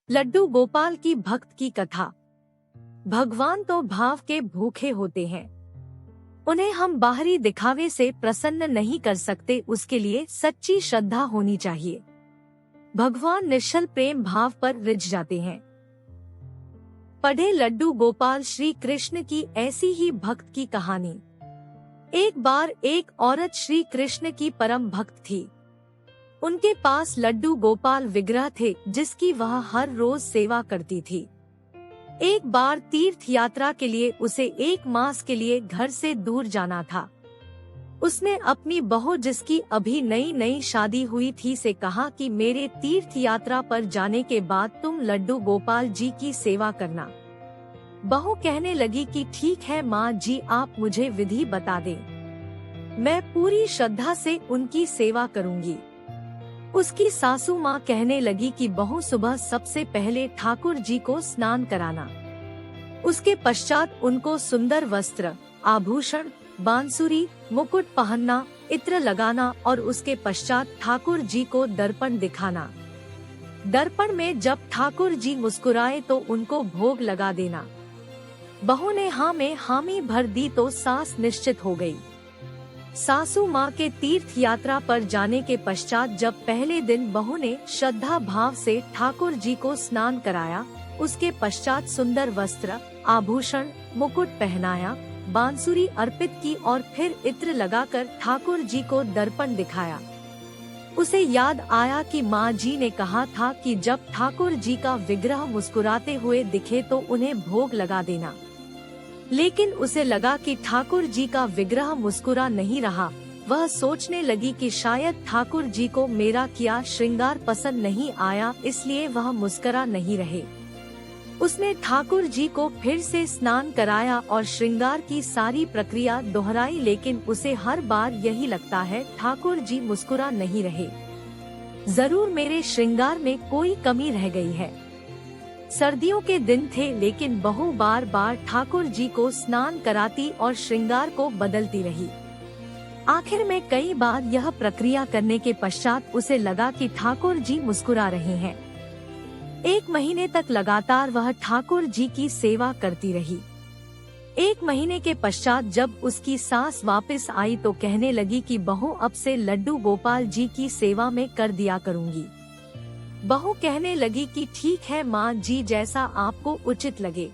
लड्डू गोपाल की भक्त की कथा। भगवान तो भाव के भूखे होते हैं, उन्हें हम बाहरी दिखावे से प्रसन्न नहीं कर सकते, उसके लिए सच्ची श्रद्धा होनी चाहिए। भगवान निश्चल प्रेम भाव पर रिझ जाते हैं। पढ़े लड्डू गोपाल श्री कृष्ण की ऐसी ही भक्त की कहानी। एक बार एक औरत श्री कृष्ण की परम भक्त थी। उनके पास लड्डू गोपाल विग्रह थे जिसकी वह हर रोज सेवा करती थी। एक बार तीर्थ यात्रा के लिए उसे 1 मास के लिए घर से दूर जाना था। उसने अपनी बहू, जिसकी अभी नई नई शादी हुई थी, से कहा कि मेरे तीर्थ यात्रा पर जाने के बाद तुम लड्डू गोपाल जी की सेवा करना। बहू कहने लगी कि ठीक है माँ जी, आप मुझे विधि बता दें, मैं पूरी श्रद्धा से उनकी सेवा करूंगी। उसकी सासू माँ कहने लगी कि बहू, सुबह सबसे पहले ठाकुर जी को स्नान कराना, उसके पश्चात उनको सुंदर वस्त्र, आभूषण, बांसुरी, मुकुट पहनना, इत्र लगाना और उसके पश्चात ठाकुर जी को दर्पण दिखाना। दर्पण में जब ठाकुर जी मुस्कुराए तो उनको भोग लगा देना। बहू ने हाँ में हामी भर दी तो सास निश्चित हो गई। सासू माँ के तीर्थ यात्रा पर जाने के पश्चात जब पहले दिन बहू ने श्रद्धा भाव से ठाकुर जी को स्नान कराया, उसके पश्चात सुंदर वस्त्र, आभूषण, मुकुट पहनाया, बांसुरी अर्पित की और फिर इत्र लगाकर ठाकुर जी को दर्पण दिखाया, उसे याद आया कि माँ जी ने कहा था कि जब ठाकुर जी का विग्रह मुस्कुराते हुए दिखे तो उन्हें भोग लगा देना। लेकिन उसे लगा कि ठाकुर जी का विग्रह मुस्कुरा नहीं रहा। वह सोचने लगी कि शायद ठाकुर जी को मेरा किया श्रृंगार पसंद नहीं आया, इसलिए वह मुस्कुरा नहीं रहे। उसने ठाकुर जी को फिर से स्नान कराया और श्रृंगार की सारी प्रक्रिया दोहराई, लेकिन उसे हर बार यही लगता है ठाकुर जी मुस्कुरा नहीं रहे, जरूर मेरे श्रृंगार में कोई कमी रह गई है। सर्दियों के दिन थे, लेकिन बहू बार बार ठाकुर जी को स्नान कराती और श्रृंगार को बदलती रही। आखिर में कई बार यह प्रक्रिया करने के पश्चात उसे लगा कि ठाकुर जी मुस्कुरा रहे हैं। 1 महीने तक लगातार वह ठाकुर जी की सेवा करती रही। 1 महीने के पश्चात जब उसकी सास वापस आई तो कहने लगी कि बहू, अब से लड्डू गोपाल जी की सेवा में कर दिया करूंगी। बहू कहने लगी कि ठीक है माँ जी, जैसा आपको उचित लगे।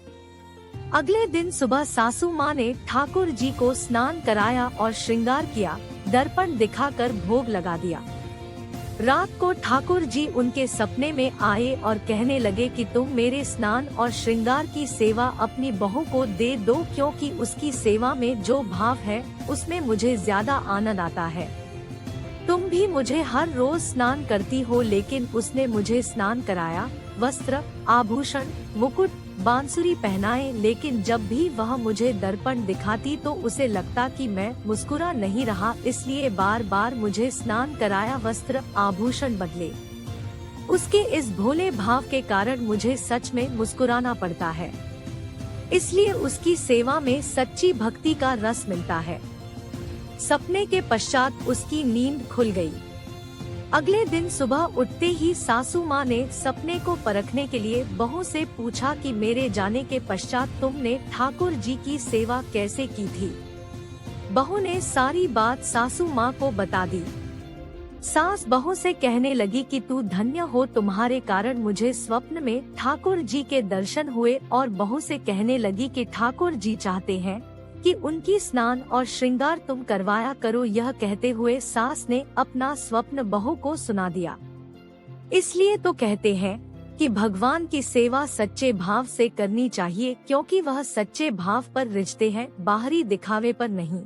अगले दिन सुबह सासू माँ ने ठाकुर जी को स्नान कराया और श्रृंगार किया, दर्पण दिखाकर भोग लगा दिया। रात को ठाकुर जी उनके सपने में आए और कहने लगे कि तुम मेरे स्नान और श्रृंगार की सेवा अपनी बहू को दे दो, क्योंकि उसकी सेवा में जो भाव है उसमें मुझे ज्यादा आनंद आता है। तुम भी मुझे हर रोज स्नान करती हो, लेकिन उसने मुझे स्नान कराया, वस्त्र, आभूषण, मुकुट, बांसुरी पहनाए, लेकिन जब भी वह मुझे दर्पण दिखाती तो उसे लगता कि मैं मुस्कुरा नहीं रहा, इसलिए बार बार मुझे स्नान कराया, वस्त्र, आभूषण बदले। उसके इस भोले भाव के कारण मुझे सच में मुस्कुराना पड़ता है, इसलिए उसकी सेवा में सच्ची भक्ति का रस मिलता है। सपने के पश्चात उसकी नींद खुल गई। अगले दिन सुबह उठते ही सासू माँ ने सपने को परखने के लिए बहू से पूछा कि मेरे जाने के पश्चात तुमने ठाकुर जी की सेवा कैसे की थी। बहू ने सारी बात सासू माँ को बता दी। सास बहू से कहने लगी कि तू धन्य हो, तुम्हारे कारण मुझे स्वप्न में ठाकुर जी के दर्शन हुए। और बहू से कहने लगी कि ठाकुर जी चाहते हैं कि उनकी स्नान और श्रृंगार तुम करवाया करो। यह कहते हुए सास ने अपना स्वप्न बहू को सुना दिया। इसलिए तो कहते हैं कि भगवान की सेवा सच्चे भाव से करनी चाहिए, क्योंकि वह सच्चे भाव पर रिझते हैं, बाहरी दिखावे पर नहीं।